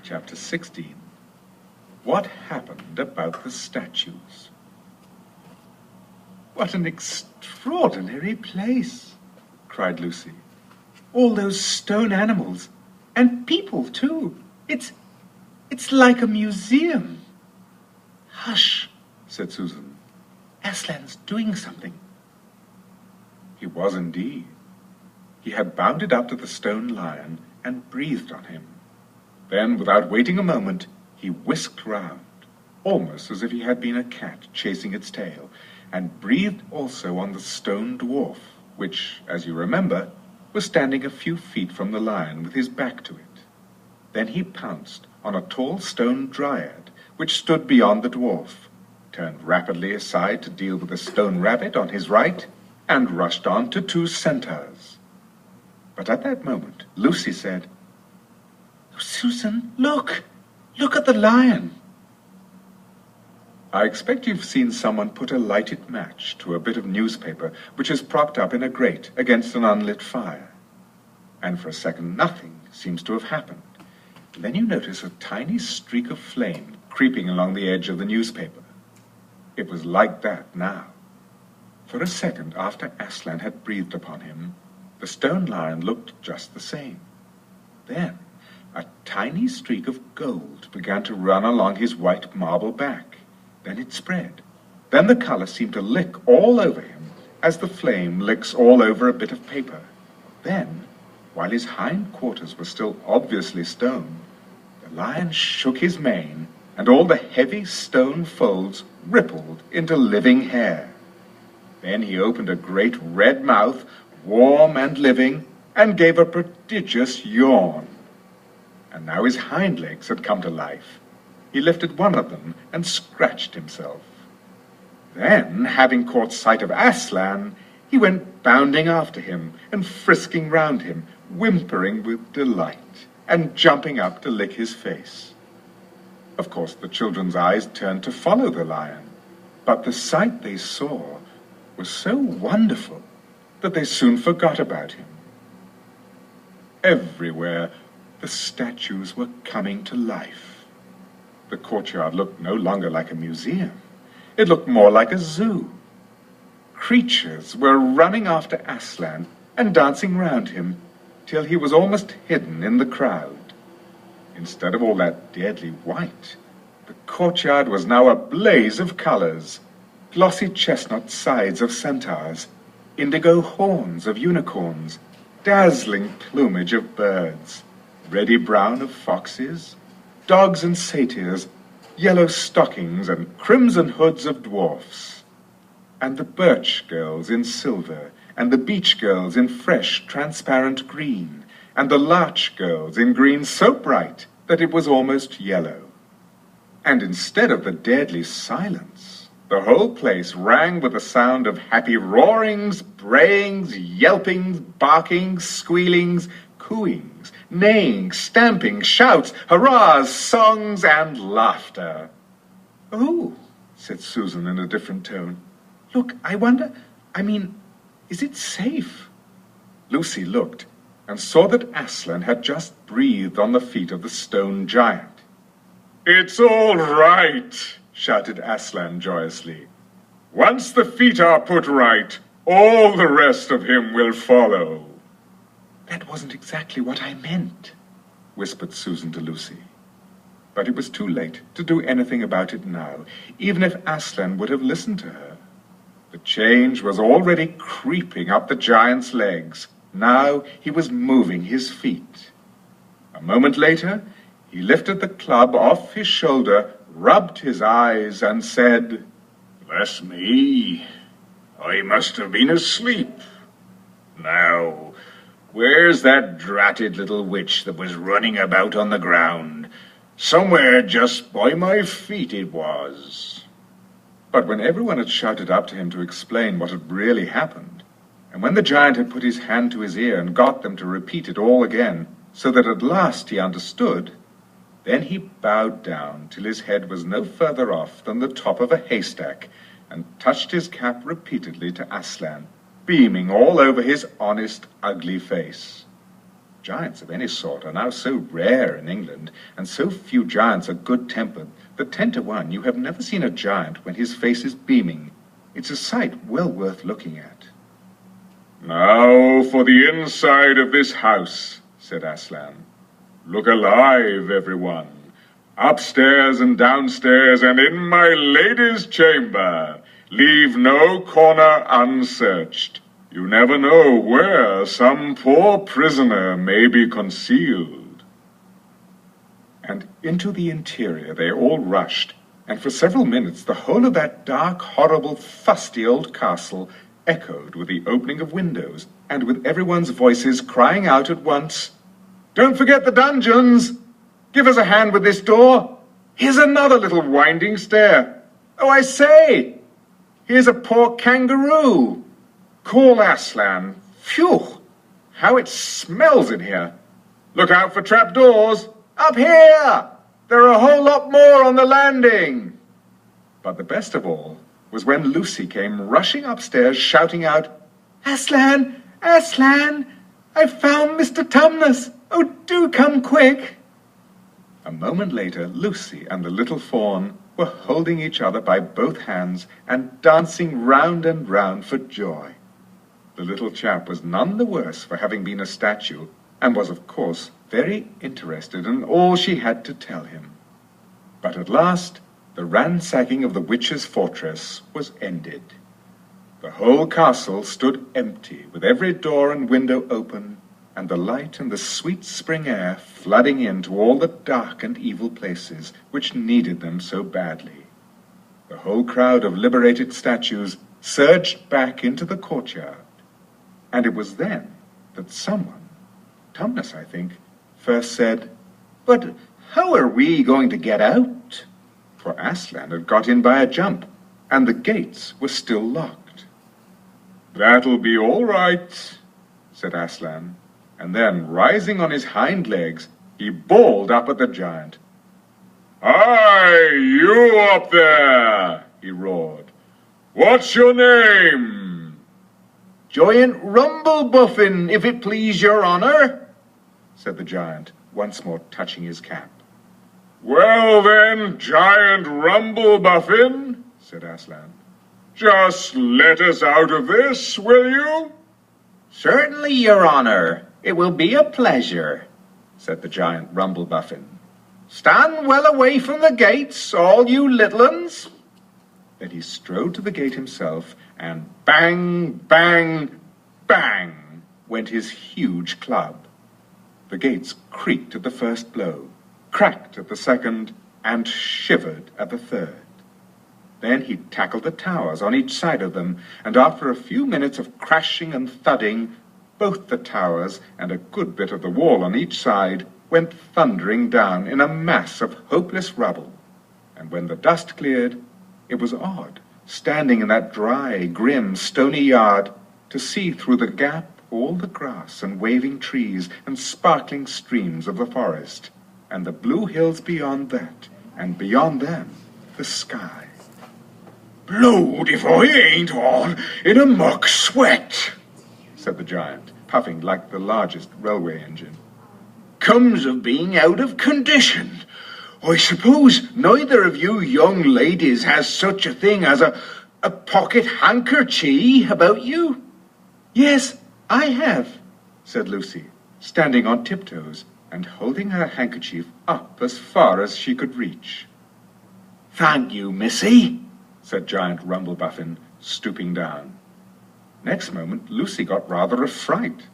Chapter 16. What happened about the statues? "What an extraordinary place!" cried Lucy. "All those stone animals, and people too. It's like a museum." "Hush," said Susan. "Aslan's doing something." He was indeed. He had bounded up to the stone lion and breathed on him. Then, without waiting a moment, he whisked round, almost as if he had been a cat chasing its tail, and breathed also on the stone dwarf, which, as you remember, was standing a few feet from the lion with his back to it. Then he pounced on a tall stone dryad, which stood beyond the dwarf, turned rapidly aside to deal with a stone rabbit on his right, and rushed on to 2 centaurs. But at that moment, Lucy said, "Susan, look! Look at the lion!" I expect you've seen someone put a lighted match to a bit of newspaper which is propped up in a grate against an unlit fire. And for a second nothing seems to have happened. Then you notice a tiny streak of flame creeping along the edge of the newspaper. It was like that now. For a second after Aslan had breathed upon him, the stone lion looked just the same. Then a tiny streak of gold began to run along his white marble back. Then it spread. Then the color seemed to lick all over him, as the flame licks all over a bit of paper. Then, while his hind quarters were still obviously stone, the lion shook his mane, and all the heavy stone folds rippled into living hair. Then he opened a great red mouth, warm and living, and gave a prodigious yawn. And now his hind legs had come to life. He lifted one of them and scratched himself. Then, having caught sight of Aslan, he went bounding after him and frisking round him, whimpering with delight, and jumping up to lick his face. Of course, the children's eyes turned to follow the lion, but the sight they saw was so wonderful that they soon forgot about him. Everywhere, the statues were coming to life. The courtyard looked no longer like a museum. It looked more like a zoo. Creatures were running after Aslan and dancing round him till he was almost hidden in the crowd. Instead of all that deadly white, the courtyard was now a blaze of colors: glossy chestnut sides of centaurs, indigo horns of unicorns, dazzling plumage of birds, reddy brown of foxes, dogs and satyrs, yellow stockings and crimson hoods of dwarfs, and the birch girls in silver, and the beech girls in fresh transparent green, and the larch girls in green so bright that it was almost yellow. And instead of the deadly silence, the whole place rang with the sound of happy roarings, brayings, yelpings, barkings, squealings, cooings, neighing, stamping, shouts, hurrahs, songs, and laughter. "Oh," said Susan in a different tone. "Look, is it safe?" Lucy looked and saw that Aslan had just breathed on the feet of the stone giant. "It's all right," shouted Aslan joyously. "Once the feet are put right, all the rest of him will follow." "That wasn't exactly what I meant," whispered Susan to Lucy. But it was too late to do anything about it now, even if Aslan would have listened to her. The change was already creeping up the giant's legs. Now he was moving his feet. A moment later, he lifted the club off his shoulder, rubbed his eyes, and said, "Bless me, I must have been asleep. Now, where's that dratted little witch that was running about on the ground? Somewhere just by my feet it was." But when everyone had shouted up to him to explain what had really happened, and when the giant had put his hand to his ear and got them to repeat it all again, so that at last he understood, then he bowed down till his head was no further off than the top of a haystack, and touched his cap repeatedly to Aslan, beaming all over his honest, ugly face. Giants of any sort are now so rare in England, and so few giants are good-tempered, that 10 to 1 you have never seen a giant when his face is beaming. It's a sight well worth looking at. Now for the inside of this house, said Aslan. Look alive, everyone. Upstairs and downstairs and in my lady's chamber. Leave no corner unsearched. You never know where some poor prisoner may be concealed. And into the interior they all rushed, and for several minutes the whole of that dark, horrible, fusty old castle echoed with the opening of windows, and with everyone's voices crying out at once, "Don't forget the dungeons! Give us a hand with this door! Here's another little winding stair! Oh, I say! Here's a poor kangaroo! Call Aslan! Phew! How it smells in here! Look out for trapdoors! Up here! There are a whole lot more on the landing!" But the best of all was when Lucy came rushing upstairs shouting out, "Aslan! Aslan! I've found Mr. Tumnus! Oh, do come quick!" A moment later, Lucy and the little fawn were holding each other by both hands and dancing round and round for joy. The little chap was none the worse for having been a statue, and was, of course, very interested in all she had to tell him. But at last, the ransacking of the witch's fortress was ended. The whole castle stood empty, with every door and window open, and the light and the sweet spring air flooding into all the dark and evil places which needed them so badly. The whole crowd of liberated statues surged back into the courtyard, and it was then that someone, Tumnus, I think, first said, "But how are we going to get out?" For Aslan had got in by a jump, and the gates were still locked. "That'll be all right," said Aslan, and then, rising on his hind legs, he bawled up at the giant. "Hi, you up there!" he roared. "What's your name?" "Giant Rumblebuffin, if it please your honour," said the giant, once more touching his cap. "Well then, Giant Rumblebuffin," said Aslan, "just let us out of this, will you?" "Certainly, your honour. It will be a pleasure," said the giant Rumblebuffin. "Stand well away from the gates, all you little uns." Then he strode to the gate himself, and bang, bang, bang went his huge club. The gates creaked at the first blow, cracked at the second, and shivered at the third. Then he tackled the towers on each side of them, and after a few minutes of crashing and thudding, both the towers and a good bit of the wall on each side went thundering down in a mass of hopeless rubble. And when the dust cleared, it was odd, standing in that dry, grim, stony yard, to see through the gap all the grass and waving trees and sparkling streams of the forest, and the blue hills beyond that, and beyond them, the sky. "Blowed if I ain't all in a muck sweat," said the giant, puffing like the largest railway engine. "Comes of being out of condition. I suppose neither of you young ladies has such a thing as a pocket handkerchief about you?" "Yes, I have," said Lucy, standing on tiptoes and holding her handkerchief up as far as she could reach. "Thank you, missy," said Giant Rumblebuffin, stooping down. Next moment Lucy got rather a fright,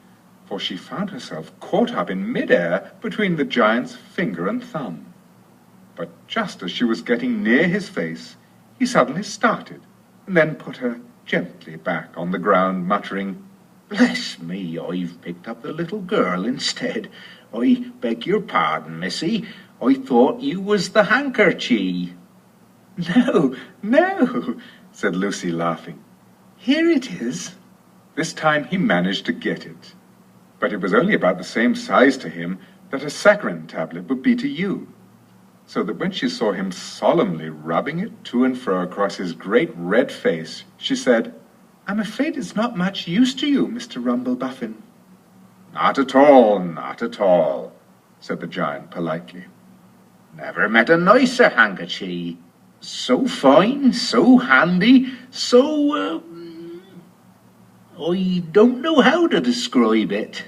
for she found herself caught up in mid-air between the giant's finger and thumb. But just as she was getting near his face, he suddenly started, and then put her gently back on the ground, muttering, "Bless me, I've picked up the little girl instead. I beg your pardon, missy. I thought you was the handkerchief." "No, no," said Lucy, laughing. "Here it is." This time he managed to get it. But it was only about the same size to him that a saccharine tablet would be to you. So that when she saw him solemnly rubbing it to and fro across his great red face, she said, "I'm afraid it's not much use to you, Mr. Rumblebuffin." Not at all, not at all, said the giant politely. Never met a nicer handkerchief. So fine, so handy, so, I don't know how to describe it.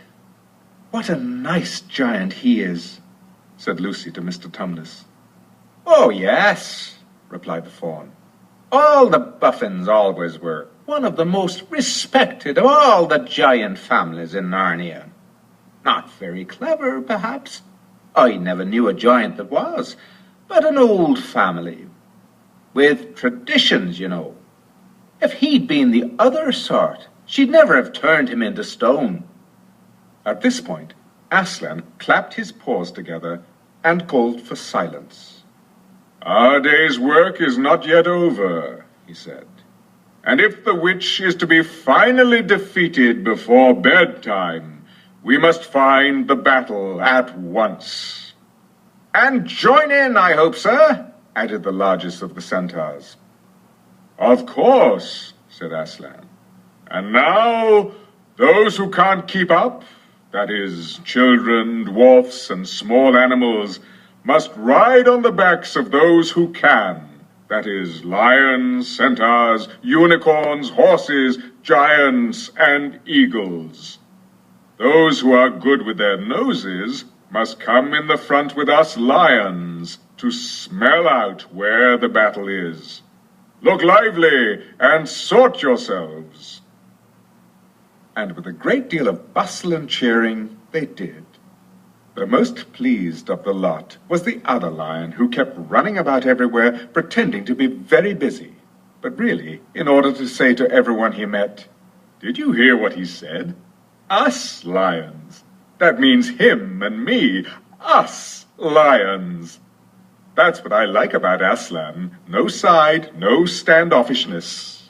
What a nice giant he is, said Lucy to Mr. Tumnus. Oh, yes, replied the fawn. All the Buffins always were. One of the most respected of all the giant families in Narnia. Not very clever, perhaps. I never knew a giant that was, but an old family. With traditions, you know. If he'd been the other sort, she'd never have turned him into stone. At this point, Aslan clapped his paws together and called for silence. Our day's work is not yet over, he said. And if the witch is to be finally defeated before bedtime, we must find the battle at once. And join in, I hope, sir, added the largest of the centaurs. Of course, said Aslan. And now, those who can't keep up, that is, children, dwarfs, and small animals, must ride on the backs of those who can, that is, lions, centaurs, unicorns, horses, giants, and eagles. Those who are good with their noses must come in the front with us lions to smell out where the battle is. Look lively and sort yourselves. And with a great deal of bustle and cheering, they did. The most pleased of the lot was the other lion, who kept running about everywhere, pretending to be very busy, but really in order to say to everyone he met, "Did you hear what he said? Us lions. That means him and me. Us lions." That's what I like about Aslan. No side, no standoffishness.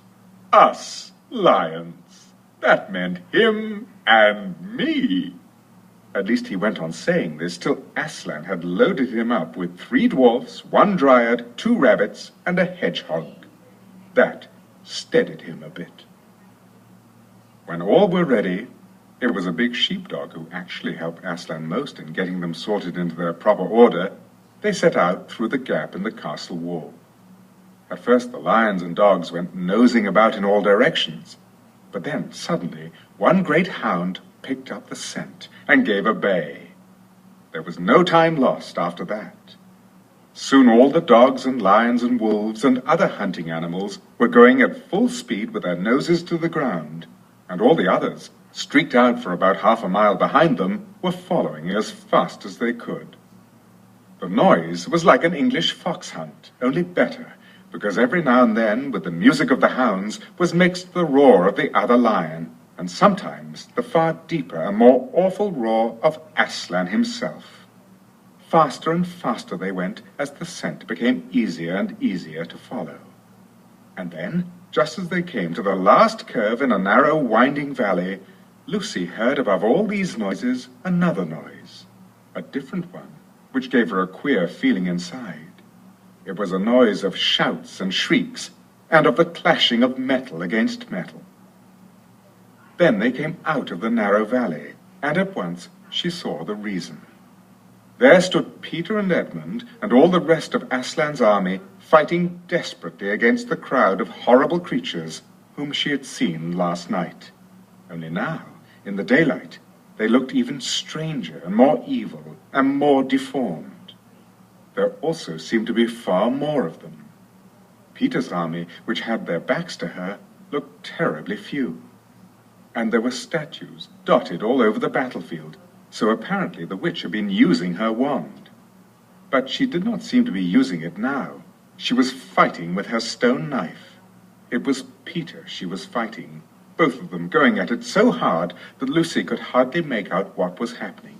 Us lions. That meant him and me. At least he went on saying this till Aslan had loaded him up with 3 dwarfs, 1 dryad, 2 rabbits, and a hedgehog. That steadied him a bit. When all were ready, it was a big sheepdog who actually helped Aslan most in getting them sorted into their proper order. They set out through the gap in the castle wall. At first the lions and dogs went nosing about in all directions, but then suddenly one great hound picked up the scent and gave a bay. There was no time lost after that. Soon all the dogs and lions and wolves and other hunting animals were going at full speed with their noses to the ground, and all the others, streaked out for about half a mile behind them, were following as fast as they could. The noise was like an English fox hunt, only better, because every now and then, with the music of the hounds, was mixed the roar of the other lion, and sometimes the far deeper and more awful roar of Aslan himself. Faster and faster they went as the scent became easier and easier to follow. And then, just as they came to the last curve in a narrow winding valley, Lucy heard above all these noises another noise, a different one, which gave her a queer feeling inside. It was a noise of shouts and shrieks, and of the clashing of metal against metal. Then they came out of the narrow valley, and at once she saw the reason. There stood Peter and Edmund and all the rest of Aslan's army, fighting desperately against the crowd of horrible creatures whom she had seen last night. Only now, in the daylight, they looked even stranger and more evil and more deformed. There also seemed to be far more of them. Peter's army, which had their backs to her, looked terribly few. And there were statues dotted all over the battlefield, so apparently the witch had been using her wand. But she did not seem to be using it now. She was fighting with her stone knife. It was Peter she was fighting, both of them going at it so hard that Lucy could hardly make out what was happening.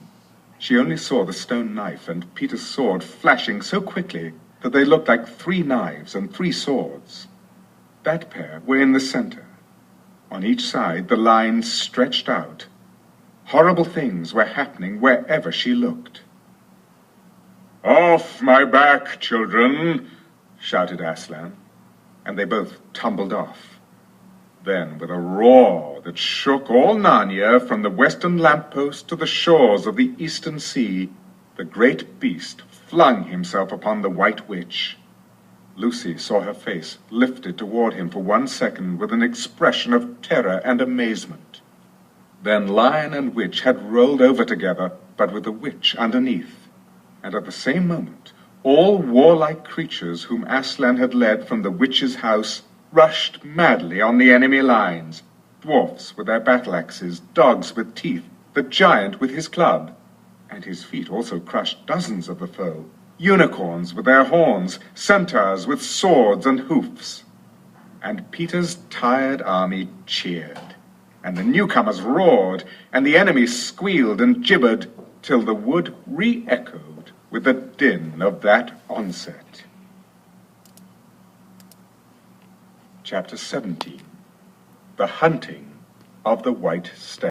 She only saw the stone knife and Peter's sword flashing so quickly that they looked like 3 knives and 3 swords. That pair were in the center. On each side the lines stretched out. Horrible things were happening wherever she looked. "Off my back, children!" shouted Aslan, and they both tumbled off. Then, with a roar that shook all Narnia from the western lamppost to the shores of the eastern sea, the great beast flung himself upon the White Witch. Lucy saw her face lifted toward him for 1 second with an expression of terror and amazement. Then lion and witch had rolled over together, but with the witch underneath. And at the same moment, all warlike creatures whom Aslan had led from the witch's house rushed madly on the enemy lines, dwarfs with their battle-axes, dogs with teeth, the giant with his club. And his feet also crushed dozens of the foe, unicorns with their horns, centaurs with swords and hoofs. And Peter's tired army cheered, and the newcomers roared, and the enemy squealed and gibbered, till the wood re-echoed with the din of that onset. Chapter 17. The Hunting of the White Stag.